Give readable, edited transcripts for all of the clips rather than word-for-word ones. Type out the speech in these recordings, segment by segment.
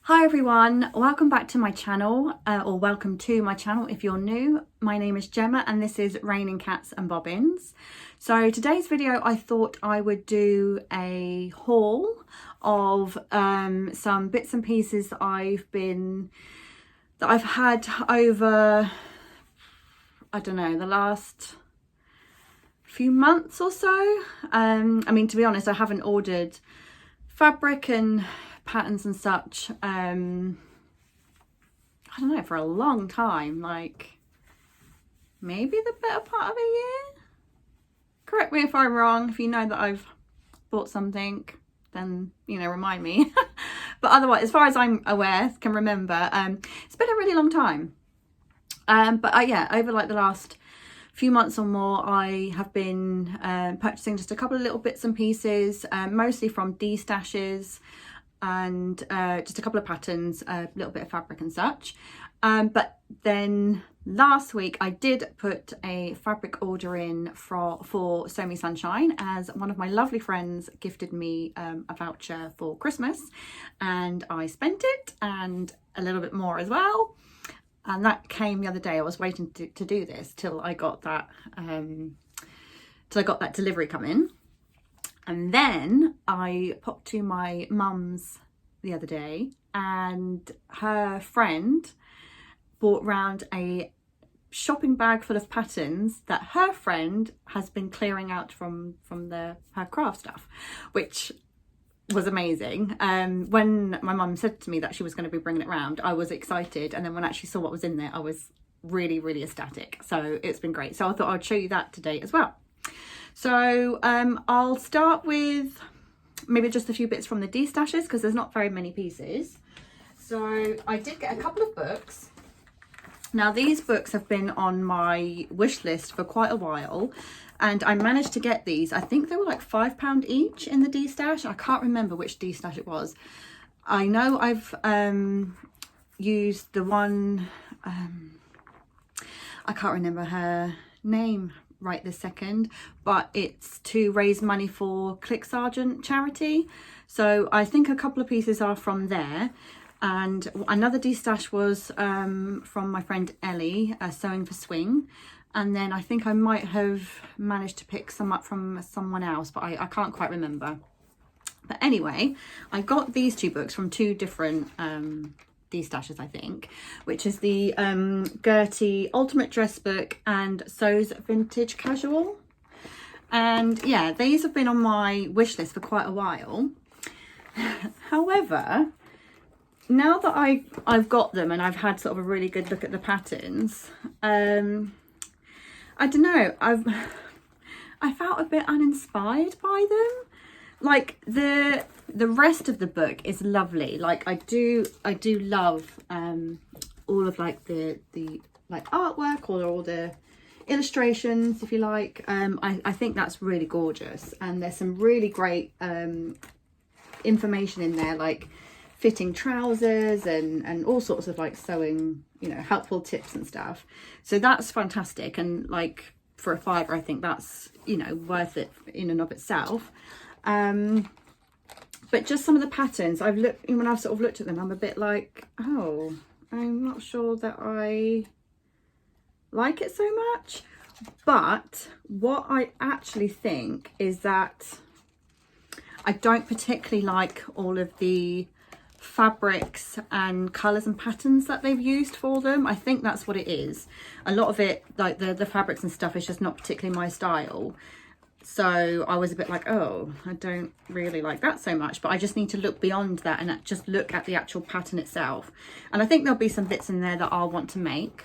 Hi everyone, welcome back to my channel, or welcome to my channel if you're new. My name is Gemma and this is Raining Cats and Bobbins. So today's video I thought I would do a haul of some bits and pieces that I've had over, I don't know, the last few months or so. I mean, to be honest, I haven't ordered fabric and patterns and such I don't know, for a long time, like maybe the better part of a year. Correct me if I'm wrong. If you know that I've bought something, then remind me. But otherwise, as far as I'm aware, can remember, it's been a really long time. But yeah, over like the last few months or more, I have been purchasing just a couple of little bits and pieces, mostly from D-stashes, and just a couple of patterns, a little bit of fabric and such. But then last week I did put a fabric order in for Sew Me Sunshine, as one of my lovely friends gifted me a voucher for Christmas, and I spent it and a little bit more as well. And that came the other day. I was waiting to do this till I got that delivery come in. And then I popped to my mum's the other day, and her friend brought round a shopping bag full of patterns that her friend has been clearing out from her craft stuff, which was amazing. When my mum said to me that she was going to be bringing it round, I was excited, and then when I actually saw what was in there, I was really ecstatic. So it's been great. So I thought I'd show you that today as well. So I'll start with maybe just a few bits from the D-stashes, because there's not very many pieces. So I did get a couple of books. Now these books have been on my wish list for quite a while, and I managed to get these. I think they were like £5 each in the D-stash. I can't remember which D-stash it was. I know I've used the one, I can't remember her name right this second, but it's to raise money for Click Sergeant charity. So I think a couple of pieces are from there, and another D-stash was from my friend Ellie, Sewing for Swing, and then I think I might have managed to pick some up from someone else, but I can't quite remember. But anyway, I got these two books from two different D-stashes, I think, which is the Gertie Ultimate Dress Book and Sew's Vintage Casual. And yeah, these have been on my wish list for quite a while. However, now that I've got them and I've had sort of a really good look at the patterns, I don't know, I felt a bit uninspired by them. Like the rest of the book is lovely. Like I do love all of like the like artwork, or all the illustrations, if you like. I think that's really gorgeous, and there's some really great information in there, like fitting trousers and all sorts of like sewing, helpful tips and stuff. So that's fantastic, and like for a £5, I think that's worth it in and of itself. But just some of the patterns when I've sort of looked at them, I'm a bit like, oh, I'm not sure that I like it so much. But what I actually think is that I don't particularly like all of the fabrics and colours and patterns that they've used for them. I think that's what it is. A lot of it, like the fabrics and stuff, is just not particularly my style. So I was a bit like, oh, I don't really like that so much, but I just need to look beyond that and just look at the actual pattern itself. And I think there'll be some bits in there that I'll want to make.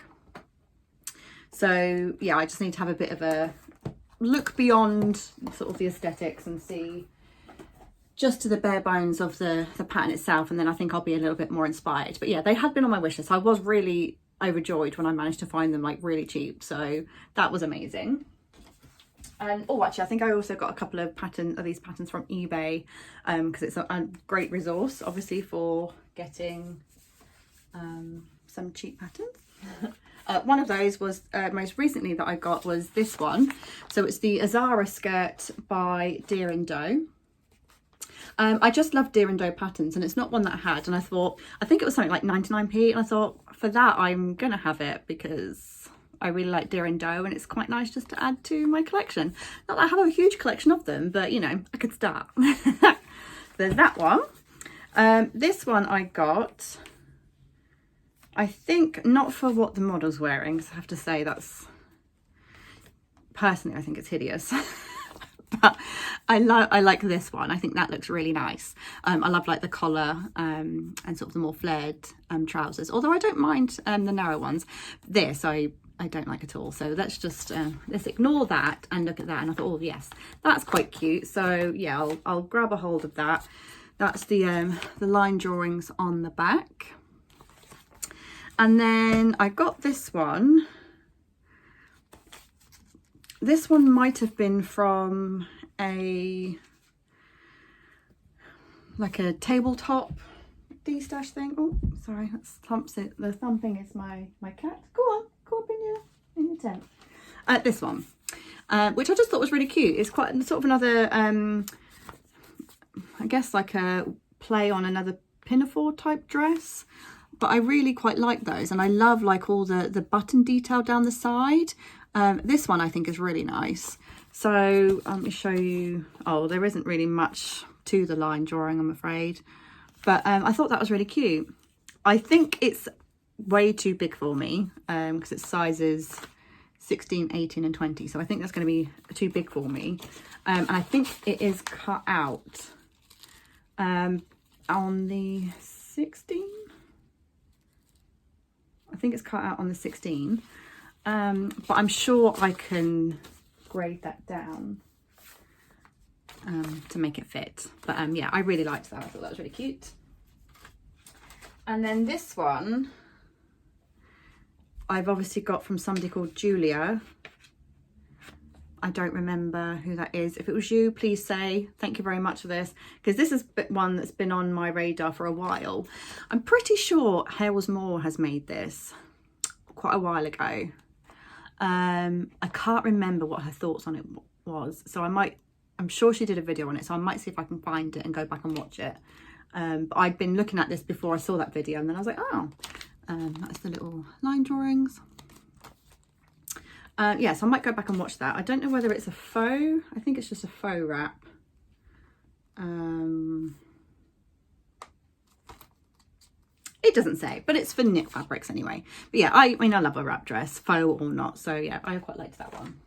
So yeah, I just need to have a bit of a look beyond sort of the aesthetics and see just to the bare bones of the pattern itself, and then I think I'll be a little bit more inspired. But yeah, they had been on my wish list. I was really overjoyed when I managed to find them like really cheap, so that was amazing. And oh, actually I think I also got a couple of these patterns from eBay, because it's a great resource obviously for getting some cheap patterns. One of those was most recently that I got was this one. So it's the Azara skirt by Deer and Doe. I just love deer and doe patterns, and it's not one that I had, and I thought, I think it was something like 99p, and I thought for that I'm gonna have it because I really like deer and doe, and it's quite nice just to add to my collection. Not that I have a huge collection of them, but you know, I could start. There's that one. This one I got, I think not for what the model's wearing, because I have to say that's, personally I think it's hideous. But I like this one. I think that looks really nice. I love like the collar and sort of the more flared trousers, although I don't mind the narrow ones. This I don't like at all, so let's just let's ignore that and look at that. And I thought, oh yes, that's quite cute, so yeah, I'll grab a hold of that. That's the line drawings on the back. And then I got this one. This one might have been from like a tabletop D-stash thing. Oh, sorry, that's thumps it. The thumping is my cat. Go on, go up in your tent. This one, which I just thought was really cute. It's quite sort of another, I guess like a play on another pinafore type dress. But I really quite like those, and I love like all the button detail down the side. This one I think is really nice. So let me show you. Oh, there isn't really much to the line drawing, I'm afraid, but I thought that was really cute. I think it's way too big for me because it's sizes 16, 18 and 20, so I think that's going to be too big for me. And I think it is cut out on the 16. I think it's cut out on the 16, but I'm sure I can grade that down to make it fit. But yeah, I really liked that. I thought that was really cute. And then this one I've obviously got from somebody called Julia. I don't remember who that is. If it was you, please say thank you very much for this, because this is one that's been on my radar for a while. I'm pretty sure Hales Moore has made this quite a while ago. I can't remember what her thoughts on it was, so I'm sure she did a video on it, so I might see if I can find it and go back and watch it. But I'd been looking at this before I saw that video, and then I was like, oh, that's the little line drawings. Yeah, so I might go back and watch that. I don't know whether it's a faux. I think it's just a faux wrap. It doesn't say, but it's for knit fabrics anyway. But yeah, I mean, I love a wrap dress, faux or not. So yeah, I quite liked that one.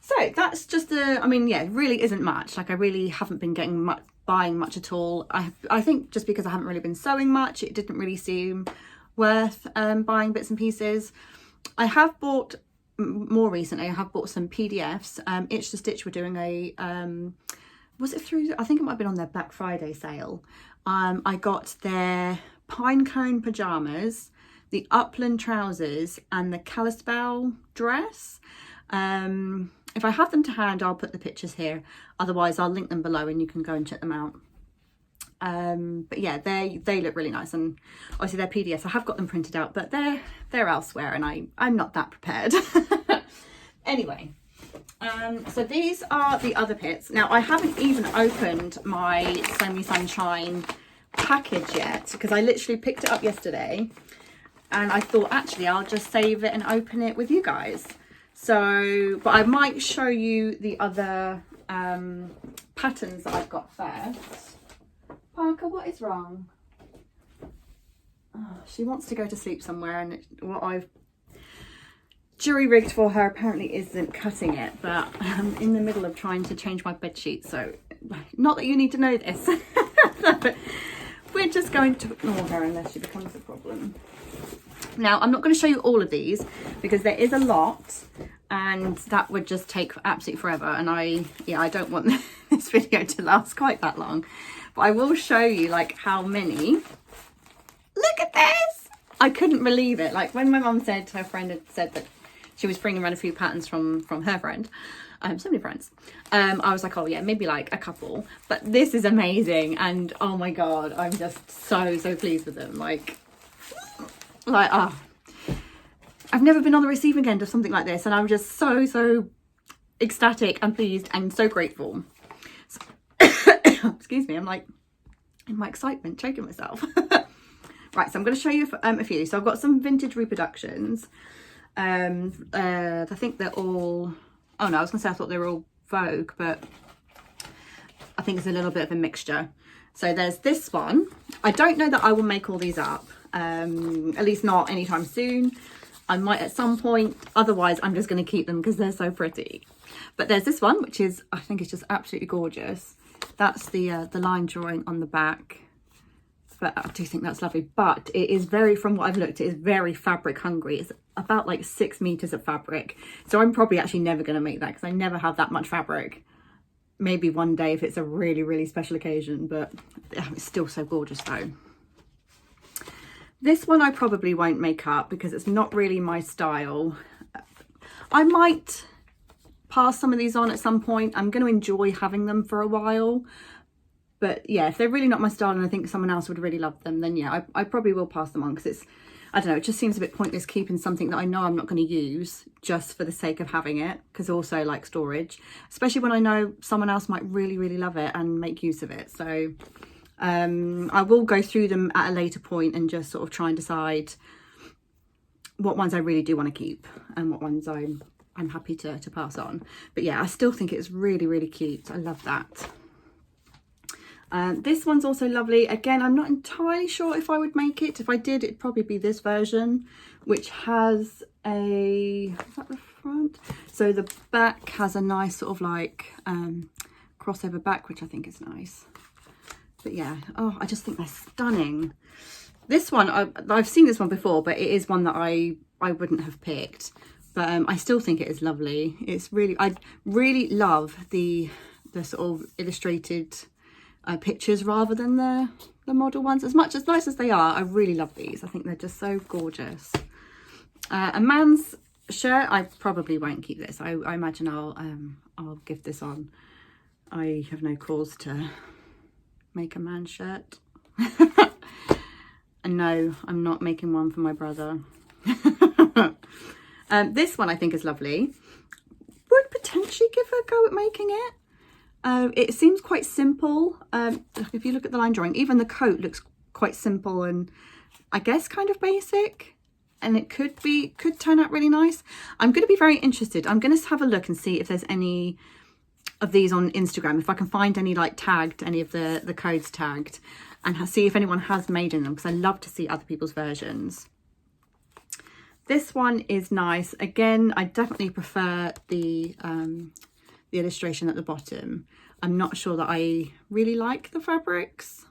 So that's just I mean, yeah, it really isn't much. Like I really haven't been buying much at all. I think just because I haven't really been sewing much, it didn't really seem worth buying bits and pieces. I have bought more recently, I have bought some PDFs. Itch to Stitch were doing a, was it through, I think it might have been on their Black Friday sale. I got their pine cone pajamas, the upland trousers and the Kalispell dress. If I have them to hand, I'll put the pictures here. Otherwise, I'll link them below and you can go and check them out. But yeah, they look really nice, and obviously they're PDFs. I have got them printed out, but they're elsewhere, and I'm not that prepared. Anyway, so these are the other bits. Now I haven't even opened my Sew Me Sunshine package yet, because I literally picked it up yesterday, and I thought actually I'll just save it and open it with you guys. So, but I might show you the other patterns that I've got first. Parker, what is wrong? Oh, she wants to go to sleep somewhere, and what I've jury-rigged for her apparently isn't cutting it, but I'm in the middle of trying to change my bed sheet, so not that you need to know this. We're just going to ignore her unless she becomes a problem. Now, I'm not going to show you all of these because there is a lot, and that would just take absolutely forever, and I don't want this video to last quite that long. But I will show you like how many. Look at this! I couldn't believe it. Like when my mum said, her friend had said that she was bringing around a few patterns from her friend, so many friends, I was like, oh yeah, maybe like a couple, but this is amazing, and oh my god, I'm just so pleased with them. Like oh, I've never been on the receiving end of something like this, and I'm just so ecstatic and pleased and so grateful. So excuse me, I'm like in my excitement choking myself. Right, so I'm going to show you a few. So I've got some vintage reproductions. I think they're all, oh no, I was going to say I thought they were all Vogue, but I think it's a little bit of a mixture. So there's this one. I don't know that I will make all these up, at least not anytime soon. I might at some point, otherwise I'm just going to keep them because they're so pretty. But there's this one, which is, I think it's just absolutely gorgeous. That's the line drawing on the back. But I do think that's lovely. But it is very, from what I've looked, it is very fabric hungry. It's about like 6 meters of fabric. So I'm probably actually never going to make that because I never have that much fabric. Maybe one day if it's a really, really special occasion, but it's still so gorgeous though. This one I probably won't make up because it's not really my style. I might pass some of these on at some point. I'm going to enjoy having them for a while. But yeah, if they're really not my style and I think someone else would really love them, then yeah, I probably will pass them on because it's, I don't know, it just seems a bit pointless keeping something that I know I'm not going to use just for the sake of having it, because also like storage, especially when I know someone else might really, really love it and make use of it. So I will go through them at a later point and just sort of try and decide what ones I really do want to keep and what ones I'm happy to pass on. But yeah, I still think it's really, really cute. I love that. This one's also lovely. Again, I'm not entirely sure if I would make it. If I did, it'd probably be this version, which has a, is that the front? So the back has a nice sort of like crossover back, which I think is nice. But yeah, oh, I just think they're stunning. This one, I've seen this one before, but it is one that I wouldn't have picked. But I still think it is lovely. It's really, I really love the sort of illustrated pictures rather than the model ones. As much as nice as they are, I really love these. I think they're just so gorgeous. A man's shirt, I probably won't keep this. I imagine I'll give this on. I have no cause to make a man's shirt. And no, I'm not making one for my brother. This one I think is lovely. Would potentially give a go at making it. It seems quite simple. If you look at the line drawing, even the coat looks quite simple and I guess kind of basic, and it could turn out really nice. I'm going to be very interested. I'm going to have a look and see if there's any of these on Instagram, if I can find any like tagged, any of the codes tagged, and see if anyone has made in them, because I love to see other people's versions. This one is nice. Again, I definitely prefer the illustration at the bottom. I'm not sure that I really like the fabrics.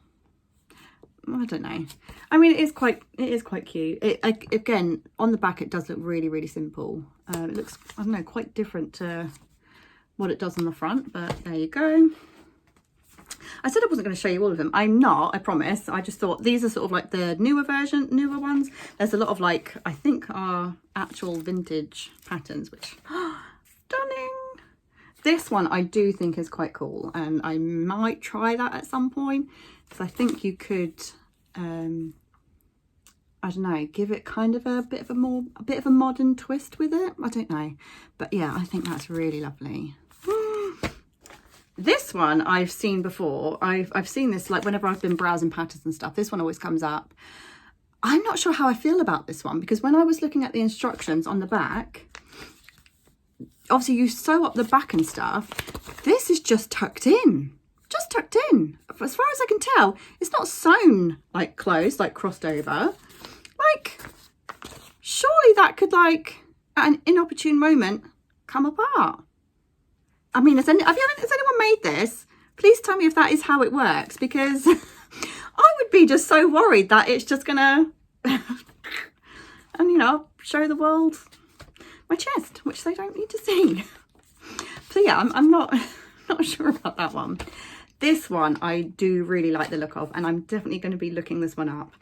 I don't know. I mean, it is quite cute. Again, on the back, it does look really, really simple. It looks, I don't know, quite different to what it does on the front, but there you go. I said I wasn't going to show you all of them. I'm not, I promise. I just thought these are sort of like the newer ones. There's a lot of like, I think are actual vintage patterns, which, stunning. This one I do think is quite cool, and I might try that at some point, because I think you could, I don't know, give it kind of a bit of a modern twist with it. I don't know, but yeah, I think that's really lovely. This one I've seen before. I've seen this like whenever I've been browsing patterns and stuff. This one always comes up. I'm not sure how I feel about this one, because when I was looking at the instructions on the back, obviously you sew up the back and stuff. This is just tucked in. Just tucked in. As far as I can tell, it's not sewn like closed, like crossed over. Like, surely that could like, at an inopportune moment, come apart. I mean, has anyone made this? Please tell me if that is how it works, because I would be just so worried that it's just gonna, and you know, show the world my chest, which they don't need to see. So yeah, I'm not sure about that one. This one I do really like the look of, and I'm definitely going to be looking this one up.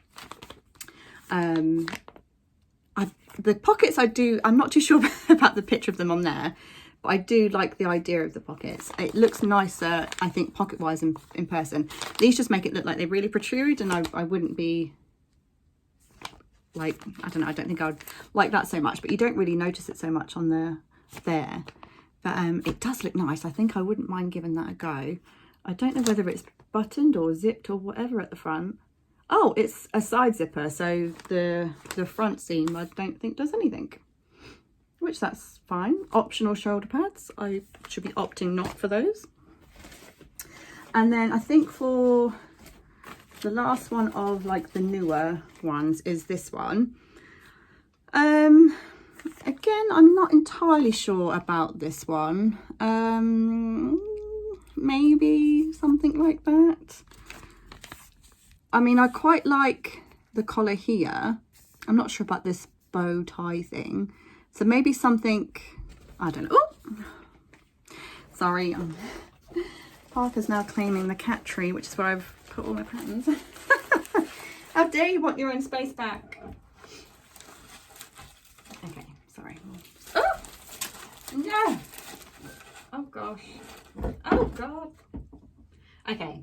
The pockets I'm not too sure about the picture of them on there, but I do like the idea of the pockets. It looks nicer, I think, pocket wise in person. These just make it look like they really protrude, and I wouldn't be like, I don't know, I don't think I would like that so much, but you don't really notice it so much on there. But it does look nice. I think I wouldn't mind giving that a go. I don't know whether it's buttoned or zipped or whatever at the front. Oh, it's a side zipper, so the front seam I don't think does anything, which that's fine. Optional shoulder pads, I should be opting not for those. And then I think for the last one of like the newer ones is this one. Again, I'm not entirely sure about this one. Maybe something like that. I mean, I quite like the collar here. I'm not sure about this bow tie thing. So maybe something, I don't know. Oh, sorry. Parker's now claiming the cat tree, which is where I've put all my patterns. How dare you want your own space back? Okay, sorry. Oh, no. Oh, gosh. Oh, God. Okay.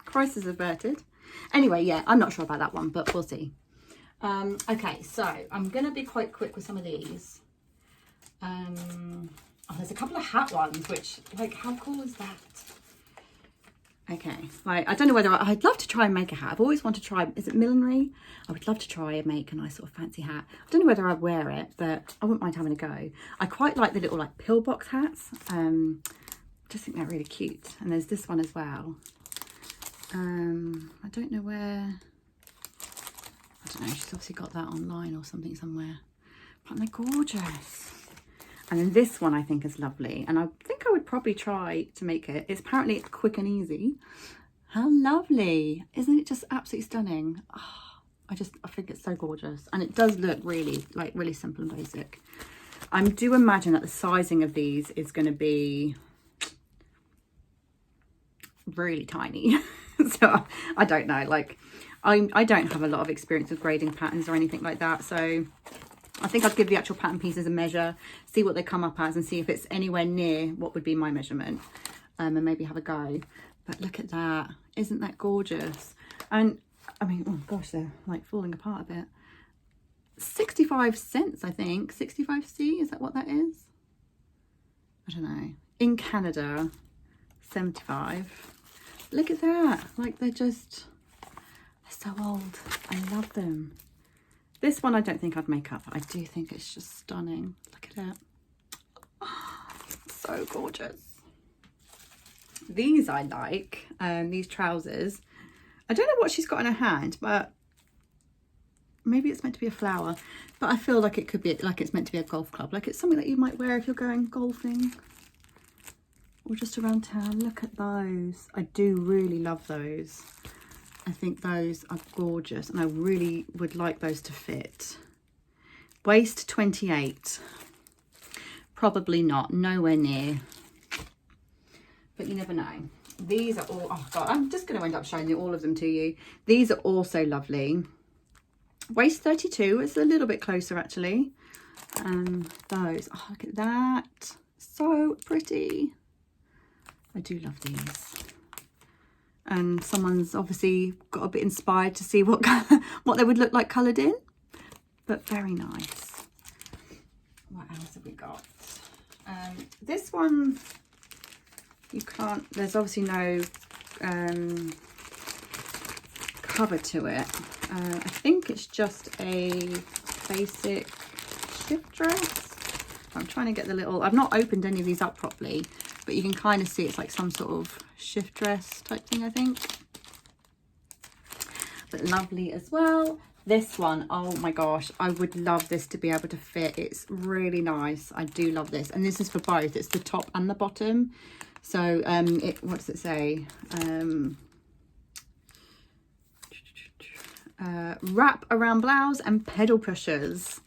Crisis averted. Anyway, yeah, I'm not sure about that one, but we'll see. Okay, so I'm going to be quite quick with some of these. Oh, there's a couple of hat ones, which, like, how cool is that? Okay, right, I don't know whether I'd love to try and make a hat. I've always wanted to try, is it millinery? I would love to try and make a nice sort of fancy hat. I don't know whether I'd wear it, but I wouldn't mind having a go. I quite like the little like pillbox hats. I just think they're really cute. And there's this one as well. I don't know where, I don't know, she's obviously got that online or something somewhere. But they're gorgeous. And then this one I think is lovely, and I think I would probably try to make it. It's apparently quick and easy. How lovely. Isn't it just absolutely stunning? Oh, I think it's so gorgeous, and it does look really like really simple and basic. I do imagine that the sizing of these is going to be really tiny. So I don't know, like I don't have a lot of experience with grading patterns or anything like that, so I think I'd give the actual pattern pieces a measure, see what they come up as, and see if it's anywhere near what would be my measurement, and maybe have a go. But look at that. Isn't that gorgeous? And I mean, oh gosh, they're like falling apart a bit. 65 cents, I think. 65C, is that what that is? I don't know. In Canada, 75. Look at that. Like they're so old. I love them. This one I don't think I'd make up. I do think it's just stunning. Look at it. Oh, so gorgeous. These I like. These trousers. I don't know what she's got in her hand, but maybe it's meant to be a flower. But I feel like it could be like it's meant to be a golf club. Like it's something that you might wear if you're going golfing or just around town. Look at those. I do really love those. I think those are gorgeous, and I really would like those to fit. Waist 28. Probably not, nowhere near. But you never know. These are all, oh God, I'm just going to end up showing you all of them to you. These are also lovely. Waist 32, it's a little bit closer actually. Those, oh, look at that. So pretty. I do love these. And someone's obviously got a bit inspired to see what they would look like coloured in, but very nice. What else have we got? This one, you can't, there's obviously no cover to it. I think it's just a basic shift dress. I'm trying to get the little, I've not opened any of these up properly, but you can kind of see it's like some sort of shift dress type thing, I think. But lovely as well. This one, oh my gosh, I would love this to be able to fit. It's really nice. I do love this, and this is for both. It's the top and the bottom. So what does it say? Wrap around blouse and pedal pushers.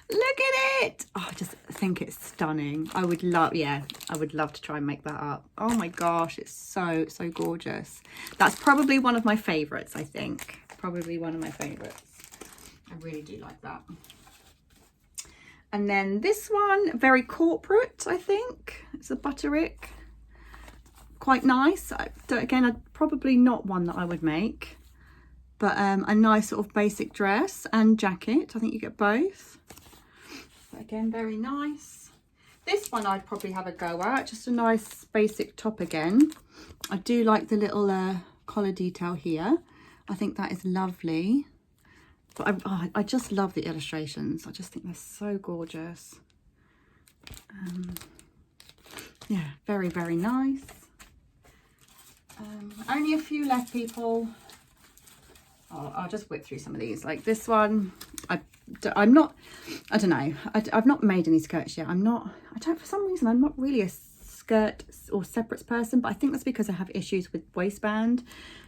Look at it. Oh, I just think it's stunning. I would love, yeah, I would love to try and make that up. Oh my gosh, it's so gorgeous. That's probably one of my favorites, I think. Probably one of my favorites. I really do like that. And then this one, very corporate, I think. It's a butterick. Quite nice. Again, probably not one that I would make. But a nice sort of basic dress and jacket. I think you get both. But again, very nice. This one I'd probably have a go at, just a nice basic top again. I do like the little collar detail here. I think that is lovely. But I just love the illustrations. I just think they're so gorgeous. Yeah, very, very nice. Only a few left, people. I'll just whip through some of these. Like this one, I'm not, I don't know, I've not made any skirts yet. For some reason, I'm not really a skirt or separates person, but I think that's because I have issues with waistband.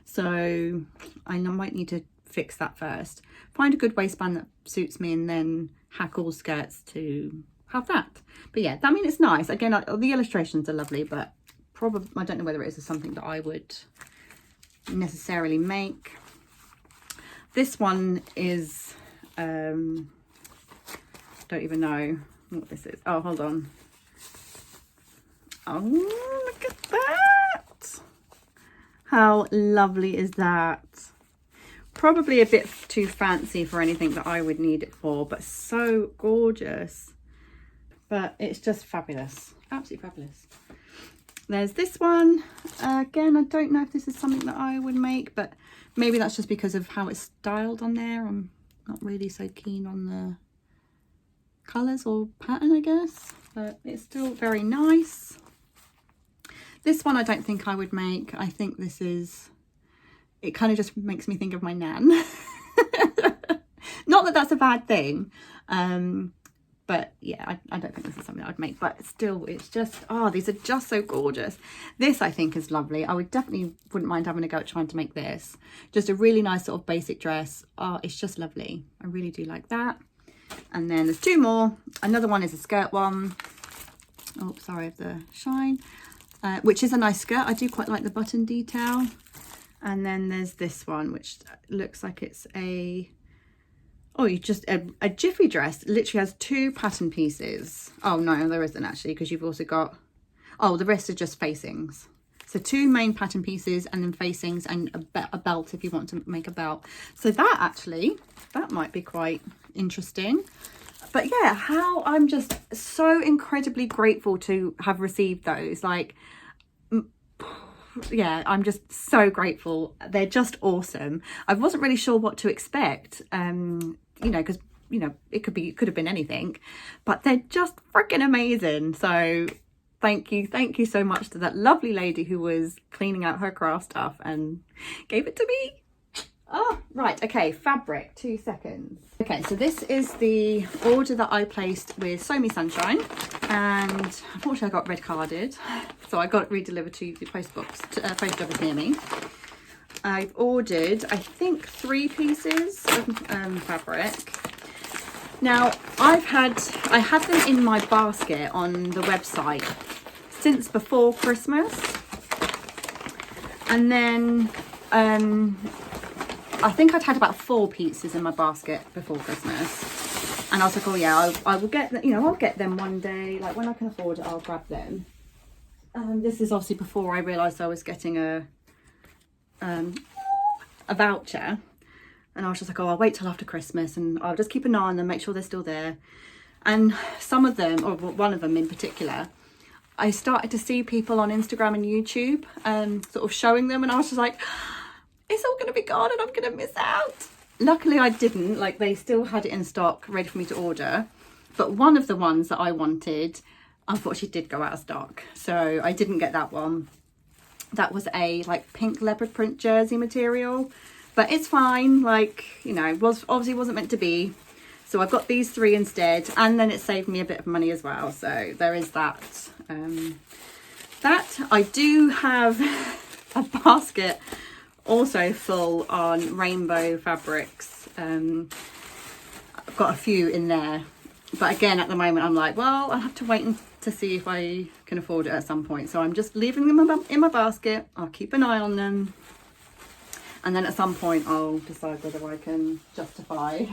So I might need to fix that first. Find a good waistband that suits me and then hack all skirts to have that. But yeah, I mean, it's nice. Again, the illustrations are lovely, but probably, I don't know whether it is something that I would necessarily make. This one is, don't even know what this is. Oh, hold on. Oh, look at that. How lovely is that? Probably a bit too fancy for anything that I would need it for, but so gorgeous. But it's just fabulous. Absolutely fabulous. There's this one. Again, I don't know if this is something that I would make, but maybe that's just because of how it's styled on there. I'm not really so keen on the colours or pattern, I guess, but it's still very nice. This one I don't think I would make. I think this is, it kind of just makes me think of my nan. Not that that's a bad thing. But yeah, I don't think this is something I'd make, but still, it's just, oh, these are just so gorgeous. This I think is lovely. I wouldn't mind having a go at trying to make this. Just a really nice sort of basic dress. Oh, it's just lovely. I really do like that. And then there's two more. Another one is a skirt one. Oh, sorry of the shine. Which is a nice skirt. I do quite like the button detail. And then there's this one, which looks like it's a, a jiffy dress. It literally has two pattern pieces. Oh no, there isn't actually, because you've also got, the rest are just facings. So two main pattern pieces and then facings and a belt if you want to make a belt. So that might be quite interesting. But yeah, how I'm just so incredibly grateful to have received those. Like, yeah, I'm just so grateful. They're just awesome. I wasn't really sure what to expect. Because it could have been anything, but they're just freaking amazing. So thank you so much to that lovely lady who was cleaning out her craft stuff and gave it to me. Oh, right, okay, fabric, 2 seconds. Okay, so this is the order that I placed with Sew Me Sunshine, and unfortunately I got red carded, so I got it redelivered to the post office near me. I've ordered, I think, 3 pieces of fabric. Now, I had them in my basket on the website since before Christmas. And then I think I'd had about 4 pieces in my basket before Christmas. And I was like, oh yeah, I will get them, I'll get them one day. Like when I can afford it, I'll grab them. This is obviously before I realised I was getting a voucher, and I was just like, I'll wait till after Christmas and I'll just keep an eye on them, make sure they're still there. And some of them, or one of them in particular, I started to see people on Instagram and YouTube sort of showing them, and I was just like, it's all gonna be gone and I'm gonna miss out. Luckily I didn't. Like, they still had it in stock ready for me to order, but one of the ones that I wanted unfortunately did go out of stock, so I didn't get that one. That was a like pink leopard print jersey material, but it's fine. Like, obviously wasn't meant to be. So I've got these 3 instead, and then it saved me a bit of money as well. So there is that. That I do have a basket also full on rainbow fabrics. I've got a few in there, but again at the moment I'm like, well, I'll have to wait to see if I can afford it at some point. So I'm just leaving them in my basket. I'll keep an eye on them, and then at some point I'll decide whether I can justify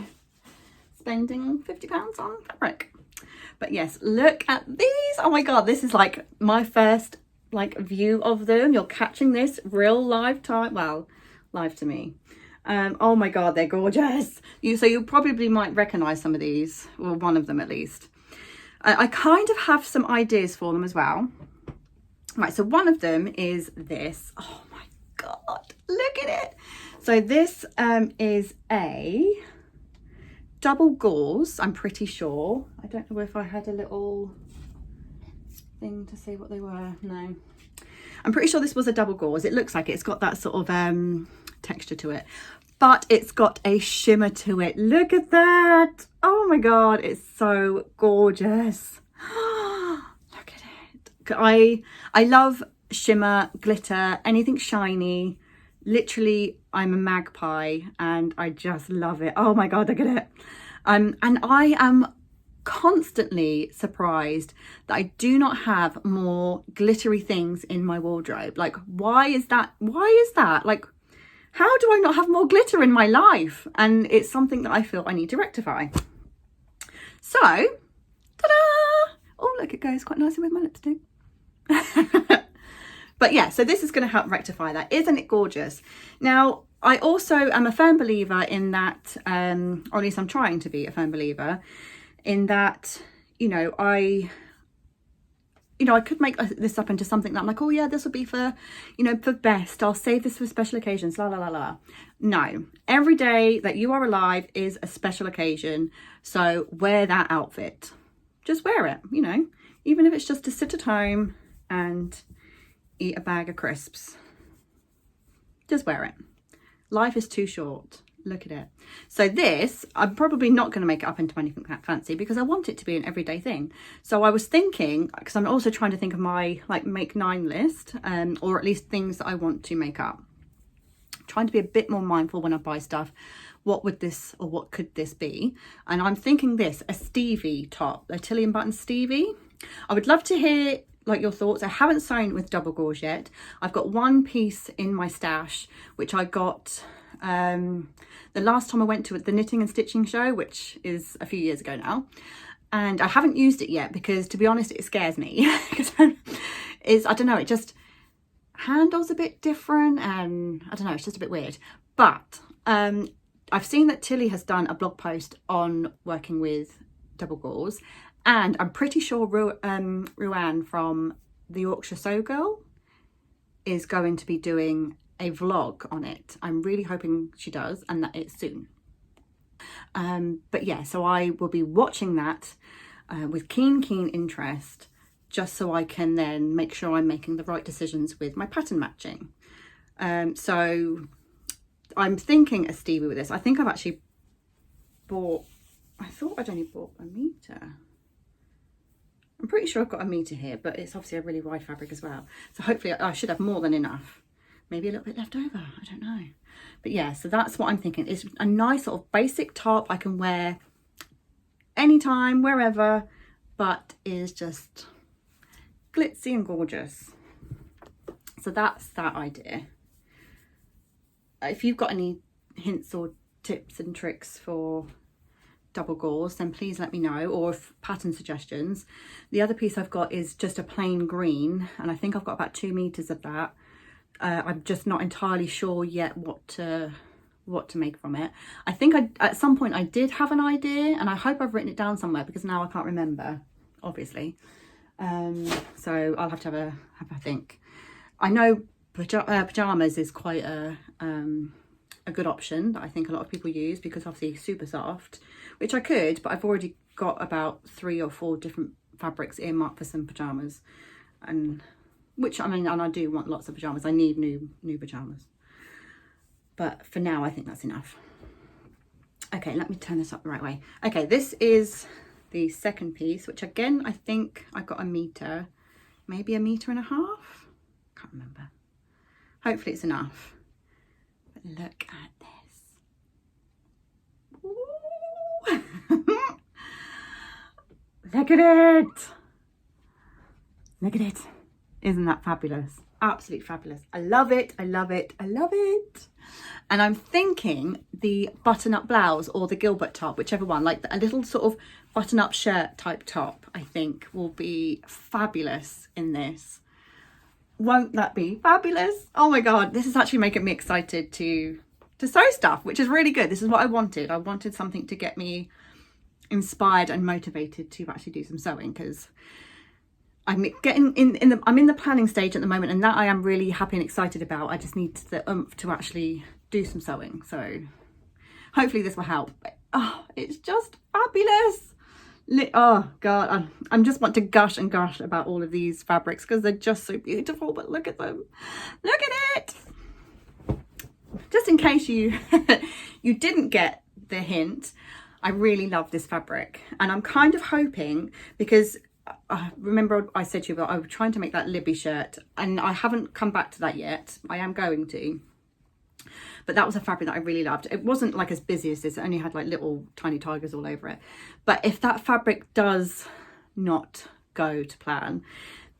spending £50 on fabric. But yes, look at these. Oh my god, this is like my first view of them. You're catching this real live time, well, live to me. Oh my god, they're gorgeous. So you probably might recognize some of these, or one of them at least. I kind of have some ideas for them as well. Right, so one of them is this. Oh my God, look at it. So this is a double gauze, I'm pretty sure. I don't know if I had a little thing to see what they were. No. I'm pretty sure this was a double gauze. It looks like it. It's got that sort of texture to it. But it's got a shimmer to it. Look at that. Oh my God, it's so gorgeous. Look at it. I love shimmer, glitter, anything shiny. Literally, I'm a magpie and I just love it. Oh my God, look at it. And I am constantly surprised that I do not have more glittery things in my wardrobe. Like, why is that? Why is that? Like, how do I not have more glitter in my life? And it's something that I feel I need to rectify. So, ta-da! Oh, look, it goes quite nicely with my lipstick. But yeah, so this is going to help rectify that. Isn't it gorgeous? Now, I also am a firm believer in that, or at least I'm trying to be a firm believer in that, I could make this up into something that I'm like, oh yeah, this will be for, for best. I'll save this for special occasions, la, la, la, la. No, every day that you are alive is a special occasion. So wear that outfit. Just wear it, even if it's just to sit at home and eat a bag of crisps. Just wear it. Life is too short. Look at it. So this, I'm probably not going to make it up into anything that fancy because I want it to be an everyday thing. So I was thinking, because I'm also trying to think of my make 9 list, or at least things that I want to make up. Trying to be a bit more mindful when I buy stuff. What would this, or what could this be? And I'm thinking this, a Stevie top, a Tilly and Button Stevie. I would love to hear your thoughts. I haven't sewn with double gauze yet. I've got one piece in my stash, which I got the last time I went to the knitting and stitching show, which is a few years ago now, and I haven't used it yet because, to be honest, it scares me. I don't know, it just handles a bit different, and I don't know, it's just a bit weird. But I've seen that Tilly has done a blog post on working with double gauze, and I'm pretty sure Ruan from the Yorkshire Sew Girl is going to be doing a vlog on it. I'm really hoping she does, and that it's soon. But yeah, so I will be watching that with keen interest, just so I can then make sure I'm making the right decisions with my pattern matching. So I'm thinking a Stevie with this. I think I've actually I thought I'd only bought a metre. I'm pretty sure I've got a metre here, but it's obviously a really wide fabric as well. So hopefully I should have more than enough. Maybe a little bit left over, I don't know. But yeah, so that's what I'm thinking. It's a nice sort of basic top I can wear anytime, wherever, but is just glitzy and gorgeous. So that's that idea. If you've got any hints or tips and tricks for double gauze, then please let me know, or if pattern suggestions. The other piece I've got is just a plain green, and I think I've got about 2 meters of that. I'm just not entirely sure yet what to make from it. I think at some point I did have an idea, and I hope I've written it down somewhere because now I can't remember, obviously. So I'll have to have a think. I know pajamas is quite a good option that I think a lot of people use because obviously super soft, which I could, but I've already got about 3 or 4 different fabrics earmarked for some pajamas, and I do want lots of pajamas. I need new pajamas, but for now I think that's enough. Okay, let me turn this up the right way. Okay, this is the second piece, which again I think I got a metre, maybe 1.5 meters. Can't remember. Hopefully it's enough. But look at this. Look at it. Look at it. Isn't that fabulous? Absolutely fabulous. I love it. I love it. I love it. And I'm thinking the button-up blouse or the Gilbert top, whichever one, like a little sort of button-up shirt type top, I think will be fabulous in this. Won't that be fabulous? Oh my God, this is actually making me excited to sew stuff, which is really good. This is what I wanted. I wanted something to get me inspired and motivated to actually do some sewing, because I'm getting I'm in the planning stage at the moment, and that I am really happy and excited about. I just need the oomph to actually do some sewing, so hopefully this will help. Oh, it's just fabulous. Oh god, I'm just want to gush and gush about all of these fabrics because they're just so beautiful. But look at them, look at it. Just in case you you didn't get the hint, I really love this fabric, and I'm kind of hoping, because remember I said to you about I was trying to make that Libby shirt, and I haven't come back to that yet. I am going to, but that was a fabric that I really loved. It wasn't like as busy as this, it only had like little tiny tigers all over it. But if that fabric does not go to plan,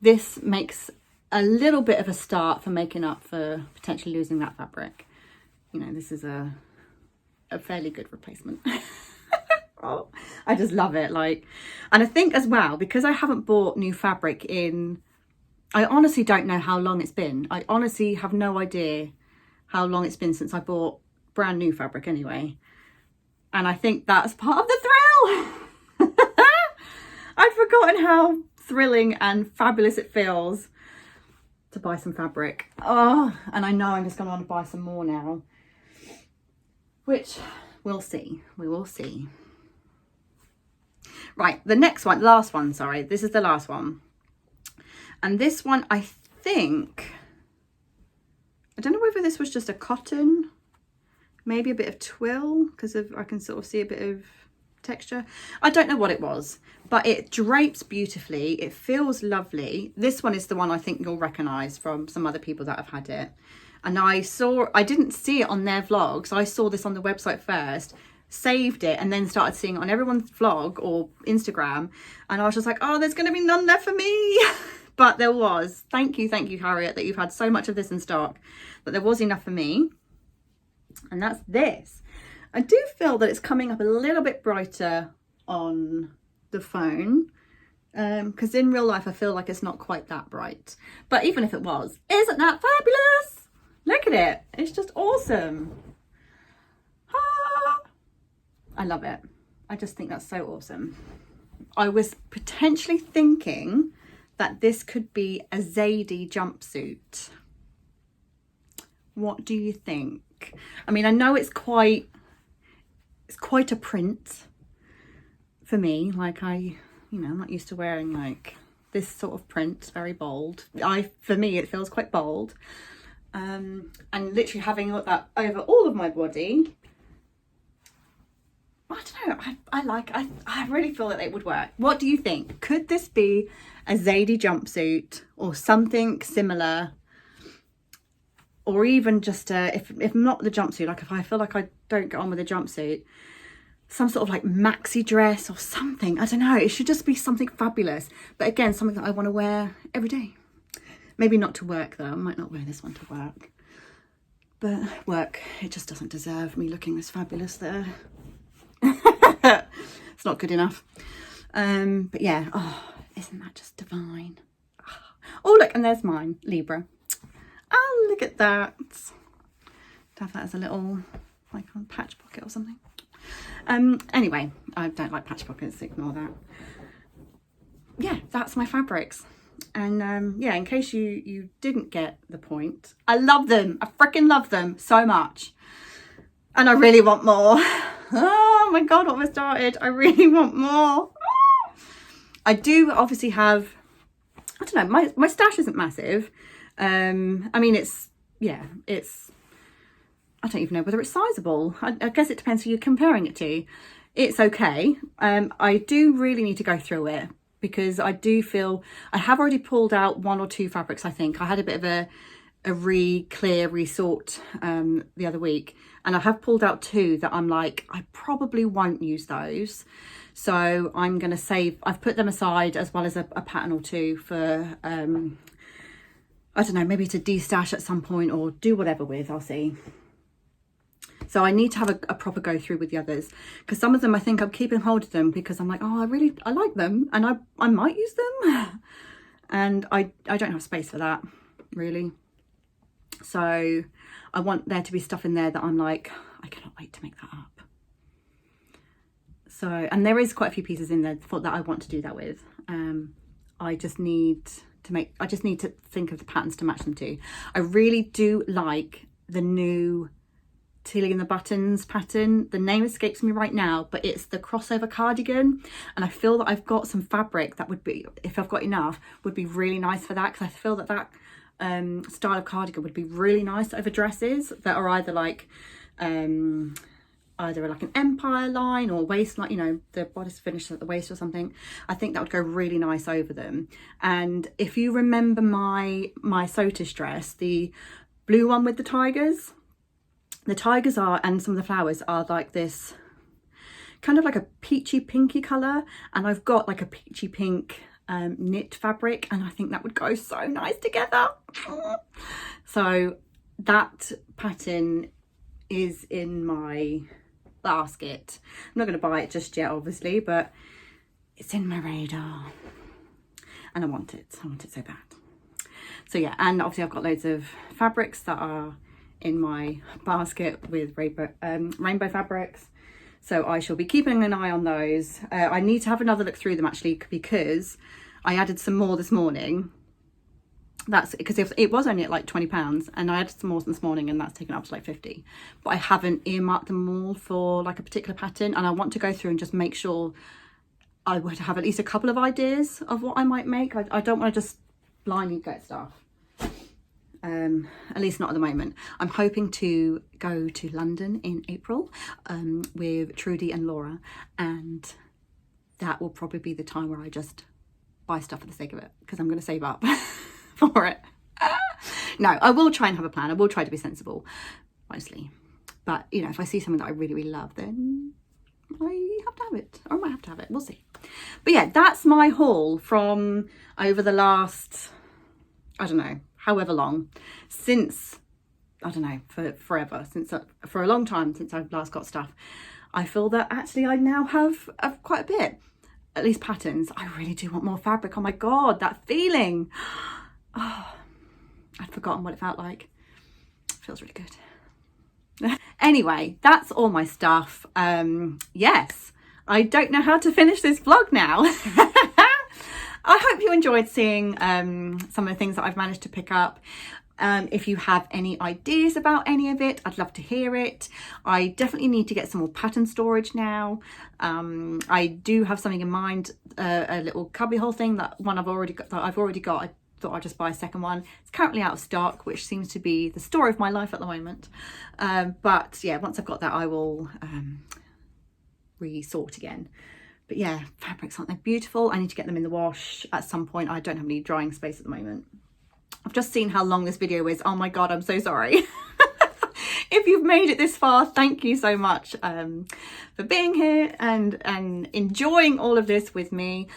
this makes a little bit of a start for making up for potentially losing that fabric. You know, this is a fairly good replacement. Oh, I just love it. Like, and I think as well, because I haven't bought new fabric in, I honestly don't know how long it's been. I honestly have no idea how long it's been since I bought brand new fabric anyway. And I think that's part of the thrill. I've forgotten how thrilling and fabulous it feels to buy some fabric. Oh, and I know I'm just going to want to buy some more now, which we'll see. We will see. Right, the next one, last one, sorry. This is the last one. And this one, I think, I don't know whether this was just a cotton, maybe a bit of twill, because I can sort of see a bit of texture. I don't know what it was, but it drapes beautifully. It feels lovely. This one is the one I think you'll recognise from some other people that have had it. And I didn't see it on their vlogs. I saw this on the website first, saved it, and then started seeing it on everyone's vlog or Instagram, and I was just like, oh, there's going to be none left for me. But there was. Thank you, Harriet, that you've had so much of this in stock, but there was enough for me. And that's this. I do feel that it's coming up a little bit brighter on the phone, because in real life I feel like it's not quite that bright, but even if it was, isn't that fabulous? Look at it, it's just awesome. I love it. I just think that's so awesome. I was potentially thinking that this could be a Zadie jumpsuit. What do you think? I mean, I know it's quite a print for me. Like I'm not used to wearing like this sort of print. It's very bold. For me, it feels quite bold. And literally having that over all of my body, I don't know, I really feel that it would work. What do you think? Could this be a Zadie jumpsuit or something similar? Or even just if not the jumpsuit, like if I feel like I don't get on with a jumpsuit, some sort of like maxi dress or something. I don't know, it should just be something fabulous. But again, something that I want to wear every day. Maybe not to work though, I might not wear this one to work. But work, it just doesn't deserve me looking this fabulous there. It's not good enough. But yeah, oh, isn't that just divine? Oh look, and there's mine, Libra. Oh, look at that. To have that as a little like a patch pocket or something. Anyway, I don't like patch pockets, ignore that. Yeah, that's my fabrics. And yeah, in case you didn't get the point, I love them. I freaking love them so much. And I really want more. Oh my God, what have I started? I really want more. I do obviously have, I don't know, my stash isn't massive. I mean, it's, I don't even know whether it's sizable. I guess it depends who you're comparing it to. It's okay. I do really need to go through it because I do feel I have already pulled out 1 or 2 fabrics. I think I had a bit of a resort the other week, and I have pulled out 2 that I'm like, I probably won't use those. So I'm going to save, I've put them aside as well as a pattern or 2 for, I don't know, maybe to de-stash at some point or do whatever with, I'll see. So I need to have a proper go through with the others, because some of them I think I'm keeping hold of them because I'm like, oh, I like them and I might use them. And I don't have space for that really. So I want there to be stuff in there that I'm like, I cannot wait to make that up. So, and there is quite a few pieces in there that I want to do that with. I just need to think of the patterns to match them to. I really do like the new Tilly and the Buttons pattern. The name escapes me right now, but it's the crossover cardigan, and I feel that I've got some fabric that would be, if I've got enough, would be really nice for that, because I feel that style of cardigan would be really nice over dresses that are either like either like an empire line or waistline, you know, the bodice finished at the waist or something. I think that would go really nice over them. And if you remember my Sotish dress, the blue one with the tigers are, and some of the flowers are like this kind of like a peachy pinky colour, and I've got like a peachy pink knit fabric, and I think that would go so nice together. So that pattern is in my basket. I'm not going to buy it just yet, obviously, but it's in my radar and I want it so bad. So yeah, and obviously I've got loads of fabrics that are in my basket with rainbow fabrics, so I shall be keeping an eye on those. I need to have another look through them actually, because I added some more this morning. That's because it was only at like £20, and I added some more this morning, and that's taken up to like 50. But I haven't earmarked them all for like a particular pattern, and I want to go through and just make sure I would have at least a couple of ideas of what I might make. I don't want to just blindly get stuff. At least not at the moment. I'm hoping to go to London in April with Trudy and Laura, and that will probably be the time where I just buy stuff for the sake of it, because I'm going to save up for it. No, I will try and have a plan. I will try to be sensible, mostly. But, you know, if I see something that I really, really love, then I have to have it, or I might have to have it. We'll see. But yeah, that's my haul from over the last, I don't know, however long, since, I don't know, for forever, for a long time since I've last got stuff. I feel that actually I now have quite a bit, at least patterns. I really do want more fabric. Oh my God, that feeling. Oh, I'd forgotten what it felt like. It feels really good. Anyway, that's all my stuff. Yes, I don't know how to finish this vlog now. I hope you enjoyed seeing some of the things that I've managed to pick up. If you have any ideas about any of it, I'd love to hear it. I definitely need to get some more pattern storage now. I do have something in mind, a little cubbyhole thing that I've already got. I thought I'd just buy a second one. It's currently out of stock, which seems to be the story of my life at the moment. But yeah, once I've got that, I will resort again. But yeah, fabrics, aren't they beautiful? I need to get them in the wash at some point. I don't have any drying space at the moment. I've just seen how long this video is. Oh my God, I'm so sorry. If you've made it this far, thank you so much for being here and enjoying all of this with me.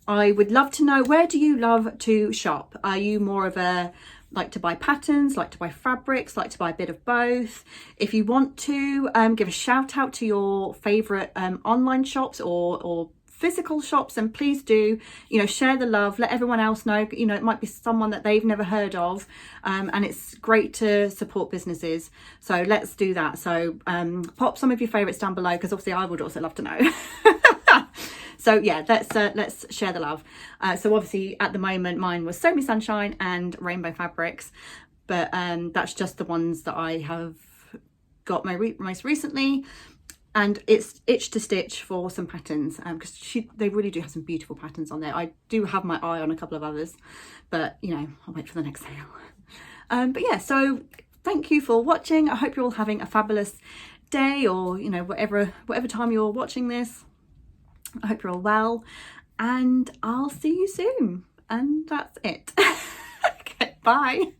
I would love to know, where do you love to shop? Are you more of a like to buy patterns, like to buy fabrics, like to buy a bit of both? If you want to give a shout out to your favorite online shops or physical shops, and please do, you know, share the love, let everyone else know, you know, it might be someone that they've never heard of, and it's great to support businesses, so let's do that. So pop some of your favorites down below, because obviously I would also love to know. So yeah, let's share the love. So obviously at the moment mine was Sew Me Sunshine and Rainbow Fabrics, but that's just the ones that I have got most recently. And it's Itch to Stitch for some patterns, because they really do have some beautiful patterns on there. I do have my eye on a couple of others, but you know, I'll wait for the next sale. But yeah, so thank you for watching. I hope you're all having a fabulous day, or you know, whatever time you're watching this. I hope you're all well, and I'll see you soon. And that's it. Okay, bye.